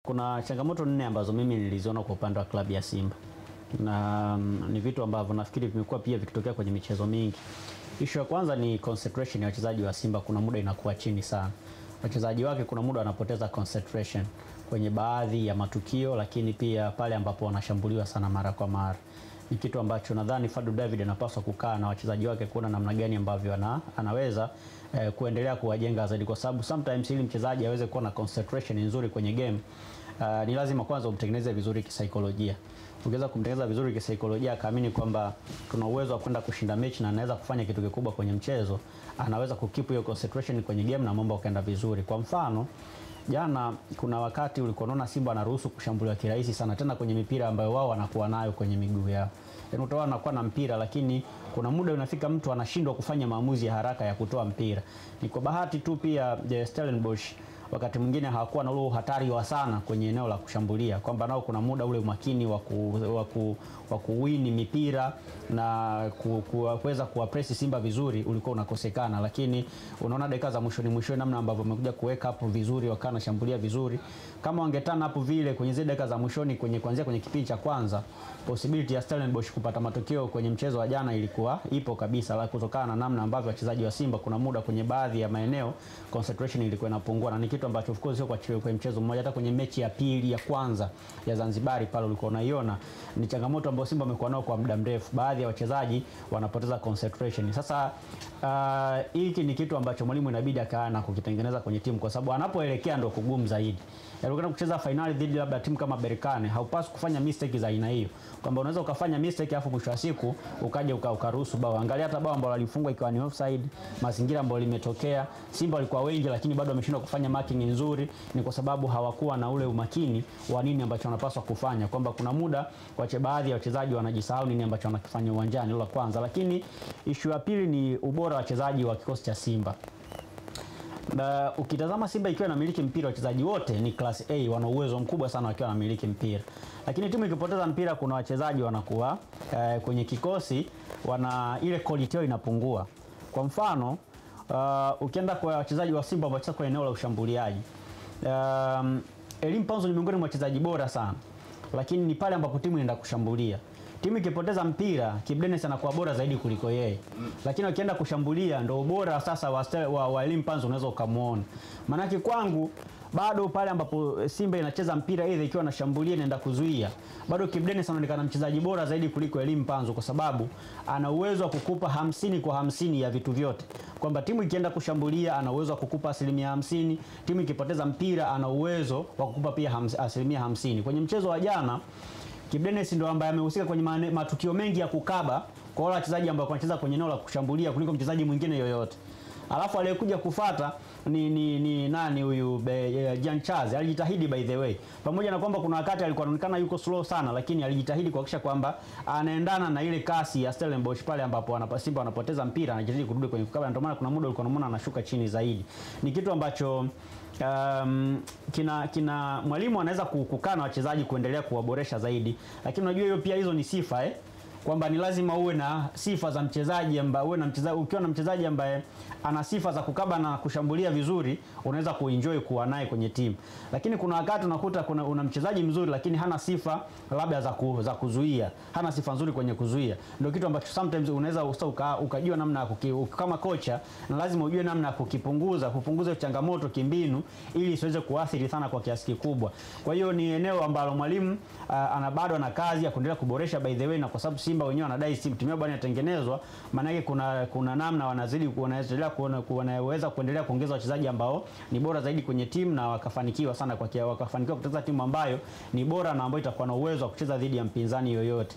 Kuna changamoto nne ambazo mimi niliziona kwa upande wa klabu ya Simba. Na ni vitu ambavyo nafikiri vimekuwa pia vikitokea kwenye michezo mingi. Issue ya kwanza ni concentration ya wachezaji wa Simba, kuna muda inakuwa chini sana. Wachezaji wake kuna muda wanapoteza concentration kwenye baadhi ya matukio, lakini pia pale ambapo wanashambuliwa sana mara kwa mara. Ni kitu ambacho nadhani Fadlu David anapaswa kukaa na wachezaji wake kuona namna gani ambavyo anaweza kuendelea kuwajenga zaidi, kwa sababu sometimes ili mchezaji aweze kuwa na concentration nzuri kwenye game ni lazima kwanza umtengeneze vizuri kisaikolojia. Ukiweza kumtengeneza vizuri kisaikolojia, akaamini kwamba tuna uwezo wa kwenda kushinda mechi na anaweza kufanya kitu kikubwa kwenye mchezo, anaweza kukeep hiyo concentration kwenye game na mambo yakaenda vizuri. Kwa mfano, jana kuna wakati ulikuwa unaona Simba anaruhusu kushambuliwa kirahisi sana, tena kwenye mipira ambayo wao wanakuwa nayo kwenye miguu yao. Yaani utaona anakuwa na mpira, lakini kuna muda unafika mtu anashindwa kufanya maamuzi ya haraka ya kutoa mpira. Ni kwa bahati tu pia Stellenbosch wakati mwingine hawakuwa na ule hatari wa sana kwenye eneo la kushambulia, kwamba nao kuna muda ule umakini wa kuwini mipira na kuweza kuwapress Simba vizuri ulikuwa unakosekana. Lakini unaona dakika za mwishoni namna ambavyo wamekuja kuweka hapo vizuri, wakana shambulia vizuri. Kama wangetana hapo vile kwenye zile dakika za mwishoni kuanzia kwenye kipindi cha kwanza, possibility ya Stellenbosch kupata matokeo kwenye mchezo wa jana ilikuwa ipo kabisa, la kutokana na namna ambavyo wachezaji wa Simba kuna muda kwenye baadhi ya maeneo concentration ilikuwa inapungua, na ni kitu ambacho of course sio kwa mchezo mmoja, hata kwenye mechi ya pili ya kwanza ya Zanzibar pale ulikuwa unaiona ni changamoto ambayo Simba amekuwa nayo kwa muda mrefu. Baadhi ya wachezaji wanapoteza concentration. Sasa hiki ni kitu ambacho mwalimu inabidi akaa na kukitengeneza kwenye timu, kwa sababu anapoelekea ndio kugumu zaidi. Yaani ukienda kucheza finali dhidi labda timu kama Berkane, haupaswi kufanya mistake za aina hiyo, kwamba unaweza ukafanya mistake afu mwisho wa siku ukaje ukaruhusu bao. Angalia hata bao ambalo alifungwa ikiwa ni offside, mazingira ambayo limetokea, Simba walikuwa wengi lakini bado wameshindwa kufanya marking nzuri. Ni kwa sababu hawakuwa na ule umakini wa nini ambacho wanapaswa kufanya, kwamba kuna muda baadhi ya wachezaji wanajisahau nini ambacho wanakifanya uwanjani. La kwanza. Lakini issue ya pili ni ubora wa wachezaji wa kikosi cha Simba. Na ukitazama Simba ikiwa inamiliki mpira, wachezaji wote ni class A, wana uwezo mkubwa sana wakiwa wanamiliki mpira. Lakini timu ikipoteza mpira, kuna wachezaji wanakuwa kwenye kikosi ile quality yao inapungua. Kwa mfano, ukienda kwa wachezaji wa Simba ambao kwa eneo la ushambuliaji, Elim Panzo ni miongoni mwa wachezaji bora sana, lakini ni pale ambapo timu inaenda kushambulia. Timu ikipoteza mpira, Kibu Denis anakuwa bora zaidi kuliko yeye. Lakini ukienda kushambulia ndio ubora sasa wa Elim Panzo unaweza ukamuona. Maana kwangu bado pale ambapo Simba inacheza mpira ile ikiwa anashambulia inaenda kuzuia, bado Kibu Denis anaonekana mchezaji bora zaidi kuliko Elim Panzo, kwa sababu ana uwezo wa kukupa 50 kwa 50 ya vitu vyote. Kwamba timu ikienda kushambulia ana uwezo wa kukupa 50%, timu ikipoteza mpira ana uwezo wa kukupa pia 50%. Kwenye mchezo wa jana Kibu Denis ndio ambaye amehusika kwenye matukio mengi ya kukaba kwa wale wachezaji ambao wanacheza kwenye eneo la kushambulia kuliko mchezaji mwingine yoyote. Alafu aliyekuja kufuata ni nani huyu Jean Charles, alijitahidi by the way. Pamoja na kwamba kuna wakati alikuwa anaonekana yuko slow sana, lakini alijitahidi kuhakikisha kwamba anaendana na ile kasi ya Stellenbosch pale ambapo Simba wanapoteza mpira, anajitahidi kurudi kwenye kukaba. Ndio maana kuna muda ulikuwa unaona anashuka chini zaidi. Ni kitu ambacho mwalimu anaweza kukaa na wachezaji kuendelea kuwaboresha zaidi, lakini unajua hiyo pia hizo ni sifa kwamba ni lazima uwe na sifa za mchezaji ambaye ukiwa na mchezaji ambaye ana sifa za kukaba na kushambulia vizuri, unaweza kuenjoy kuwa naye kwenye timu. Lakini kuna wakati unakuta una mchezaji mzuri lakini hana sifa labda za kuzuia, hana sifa nzuri kwenye kuzuia. Ndio kitu ambacho sometimes unaweza ukajua namna kama kocha, na lazima ujue namna ya kupunguza changamoto kimbinu ili isiweze kuathiri sana kwa kiasi kikubwa. Kwa hiyo ni eneo ambalo mwalimu bado ana kazi ya kuendelea kuboresha by the way, na kwa sababu Simba wenyewe wanadai timu bwana inatengenezwa, maana yake kuna namna wanaweza kuendelea kuongeza wachezaji ambao ni bora zaidi kwenye timu, na wakafanikiwa kutengeneza timu ambayo ni bora na ambayo itakuwa na uwezo wa kucheza dhidi ya mpinzani yoyote.